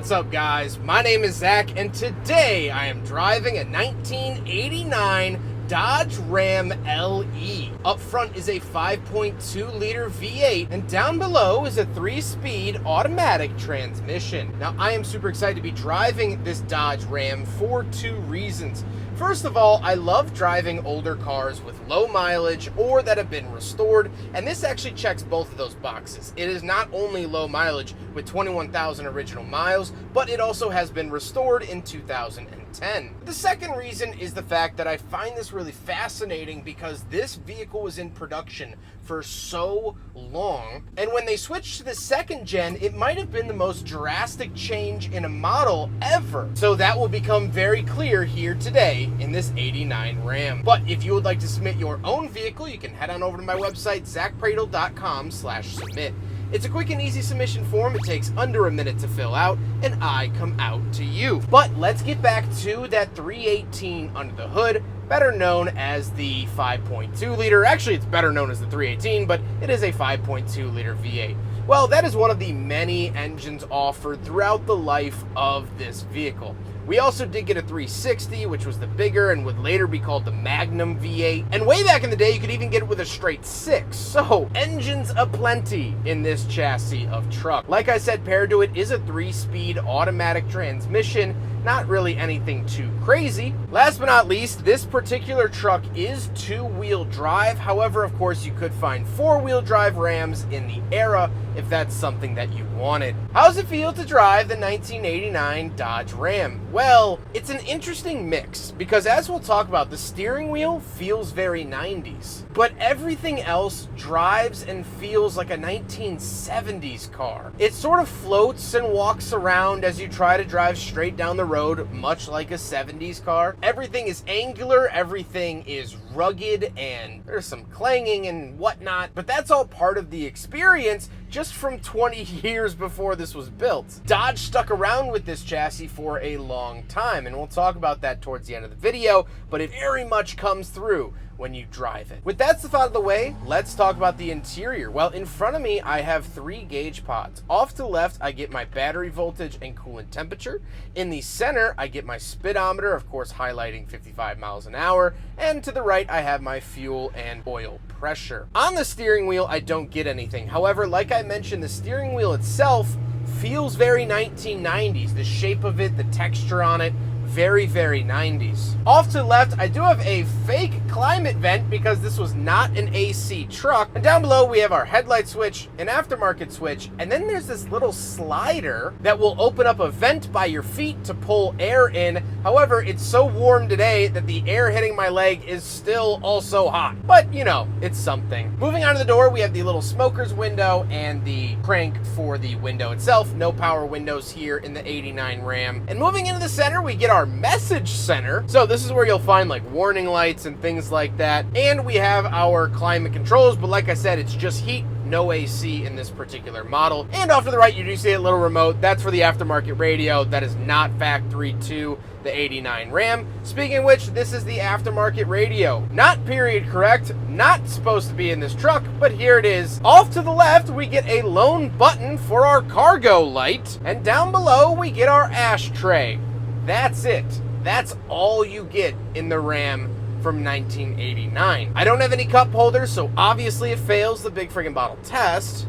What's up, guys? My name is Zach, and today I am driving a 1989 Dodge Ram LE. Up front is a 5.2 liter V8, and down below is a 3-speed automatic transmission. Now, I am super excited to be driving this Dodge Ram for two reasons. First of all, I love driving older cars with low mileage or that have been restored, and this actually checks both of those boxes. It is not only low mileage with 21,000 original miles, but it also has been restored in 2010. The second reason is the fact that I find this really fascinating because this vehicle was in production for so long, and when they switched to the second gen, it might have been the most drastic change in a model ever. So that will become very clear here today in this 89 Ram. But if you would like to submit your own vehicle, you can head on over to my website, zackpradel.com/submit. It's a quick and easy submission form. It takes under a minute to fill out, and I come out to you. But let's get back to that 318 under the hood, better known as the 5.2 liter. Actually, it's better known as the 318, but it is a 5.2 liter V8. Well, that is one of the many engines offered throughout the life of this vehicle. We also did get a 360, which was the bigger and would later be called the Magnum V8. And way back in the day, you could even get it with a straight 6. So, engines aplenty in this chassis of truck. Like I said, paired to it is a 3-speed automatic transmission. Not really anything too crazy. Last but not least, this particular truck is 2-wheel drive. However, of course, you could find 4-wheel drive Rams in the era if that's something that you wanted. How does it feel to drive the 1989 Dodge Ram? Well, it's an interesting mix because, as we'll talk about, the steering wheel feels very 90s, but everything else drives and feels like a 1970s car. It sort of floats and walks around as you try to drive straight down the road, much like a 70s car. Everything is angular, everything is rugged, and there's some clanging and whatnot, but that's all part of the experience just from 20 years before this was built. Dodge stuck around with this chassis for a long time, and we'll talk about that towards the end of the video, but it very much comes through when you drive it. With that stuff out of the way, let's talk about the interior. Well, in front of me, I have 3 gauge pods. Off to the left, I get my battery voltage and coolant temperature. In the center, I get my speedometer, of course, highlighting 55 miles an hour. And to the right, I have my fuel and oil pressure. On the steering wheel, I don't get anything. However, like I mentioned, the steering wheel itself feels very 1990s. The shape of it, the texture on it, very, very 90s. Off to the left, I do have a fake climate vent because this was not an AC truck. And down below, we have our headlight switch, an aftermarket switch, and then there's this little slider that will open up a vent by your feet to pull air in. However, it's so warm today that the air hitting my leg is still also hot. But, you know, it's something. Moving on to the door, we have the little smoker's window and the crank for the window itself. No power windows here in the 89 Ram. And moving into the center, we get our message center. So this is where you'll find like warning lights and things like that. And we have our climate controls, but like I said, it's just heat, no AC in this particular model. And off to the right, you do see a little remote. That's for the aftermarket radio. That is not factory to the 89 Ram. Speaking of which, this is the aftermarket radio. Not period correct, not supposed to be in this truck, but here it is. Off to the left, we get a lone button for our cargo light. And down below, we get our ashtray. That's it. That's all you get in the Ram from 1989. I don't have any cup holders, so obviously it fails the big friggin' bottle test.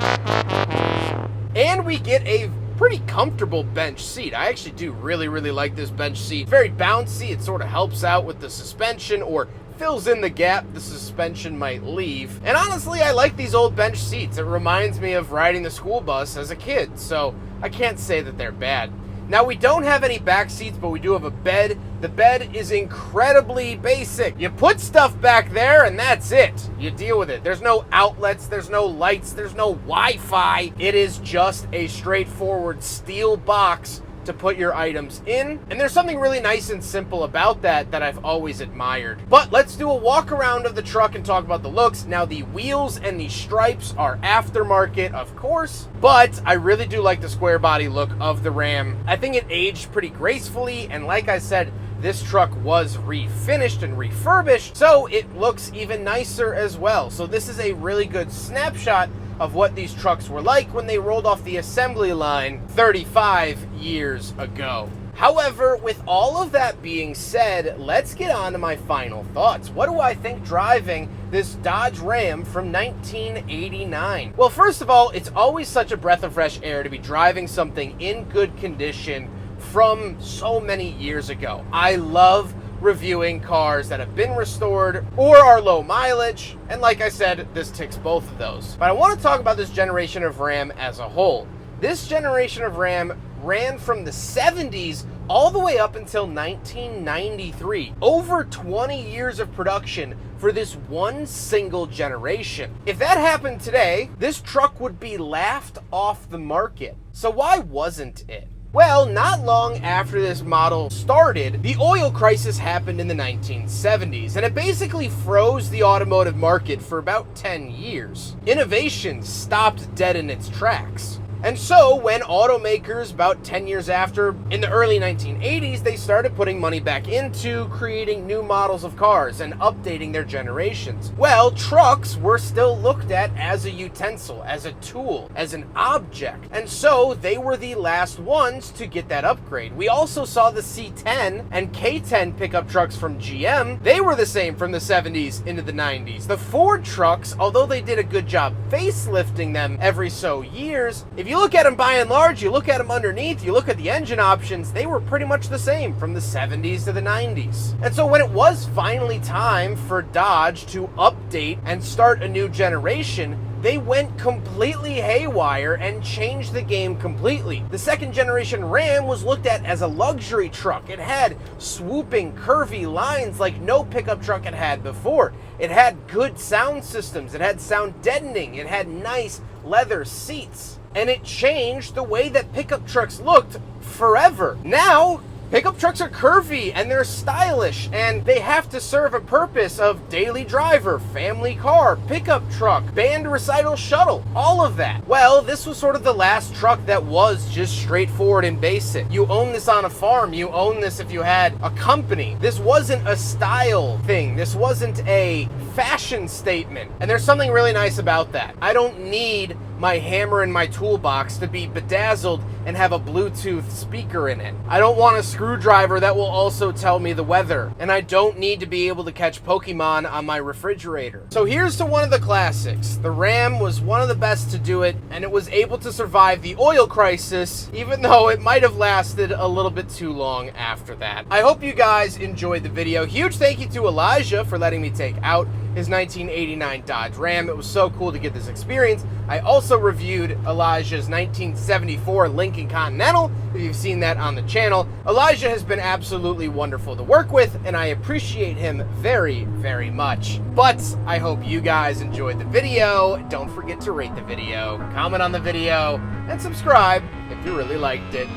And we get a pretty comfortable bench seat. I actually do really, really like this bench seat. Very bouncy. It sort of helps out with the suspension or fills in the gap the suspension might leave. And honestly, I like these old bench seats. It reminds me of riding the school bus as a kid, so I can't say that they're bad. Now, we don't have any back seats, but we do have a bed. The bed is incredibly basic. You put stuff back there, and that's it. You deal with it. There's no outlets, there's no lights, there's no Wi-Fi. It is just a straightforward steel box to put your items in. And there's something really nice and simple about that I've always admired. But let's do a walk around of the truck and talk about the looks. Now, the wheels and the stripes are aftermarket, of course, but I really do like the square body look of the Ram. I think it aged pretty gracefully, and like I said, this truck was refinished and refurbished, so it looks even nicer as well. So this is a really good snapshot of what these trucks were like when they rolled off the assembly line 35 years ago. However, with all of that being said, let's get on to my final thoughts. What do I think driving this Dodge Ram from 1989? Well, first of all, it's always such a breath of fresh air to be driving something in good condition from so many years ago. I love reviewing cars that have been restored or are low mileage, and like I said, this ticks both of those. But I want to talk about this generation of Ram as a whole. This generation of Ram ran from the 70s all the way up until 1993. Over 20 years of production for this one single generation. If that happened today, this truck would be laughed off the market. So why wasn't it? Well, not long after this model started, the oil crisis happened in the 1970s, and it basically froze the automotive market for about 10 years. Innovation stopped dead in its tracks. And so when automakers about 10 years after, in the early 1980s, they started putting money back into creating new models of cars and updating their generations. Well, trucks were still looked at as a utensil, as a tool, as an object. And so they were the last ones to get that upgrade. We also saw the C10 and K10 pickup trucks from GM. They were the same from the 70s into the 90s. The Ford trucks, although they did a good job facelifting them every so years, if you look at them by and large, you look at them underneath, you look at the engine options, they were pretty much the same from the 70s to the 90s. And so when it was finally time for Dodge to update and start a new generation, they went completely haywire and changed the game completely. The second generation Ram was looked at as a luxury truck. It had swooping, curvy lines like no pickup truck had had before. It had good sound systems. It had sound deadening. It had nice leather seats. And it changed the way that pickup trucks looked forever. Now, pickup trucks are curvy and they're stylish and they have to serve a purpose of daily driver, family car, pickup truck, band recital shuttle, all of that. Well, this was sort of the last truck that was just straightforward and basic. You own this on a farm, you own this if you had a company. This wasn't a style thing. This wasn't a fashion statement. And there's something really nice about that. I don't need my hammer in my toolbox to be bedazzled and have a Bluetooth speaker in it. I don't want a screwdriver that will also tell me the weather. And I don't need to be able to catch Pokemon on my refrigerator. So here's to one of the classics. The Ram was one of the best to do it, and it was able to survive the oil crisis, even though it might have lasted a little bit too long after that. I hope you guys enjoyed the video. Huge thank you to Elijah for letting me take out his 1989 Dodge Ram. It was so cool to get this experience. I also reviewed Elijah's 1974 Lincoln Continental, if you've seen that on the channel. Elijah has been absolutely wonderful to work with, and I appreciate him very, very much. But I hope you guys enjoyed the video. Don't forget to rate the video, comment on the video, and subscribe if you really liked it.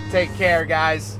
Take care, guys.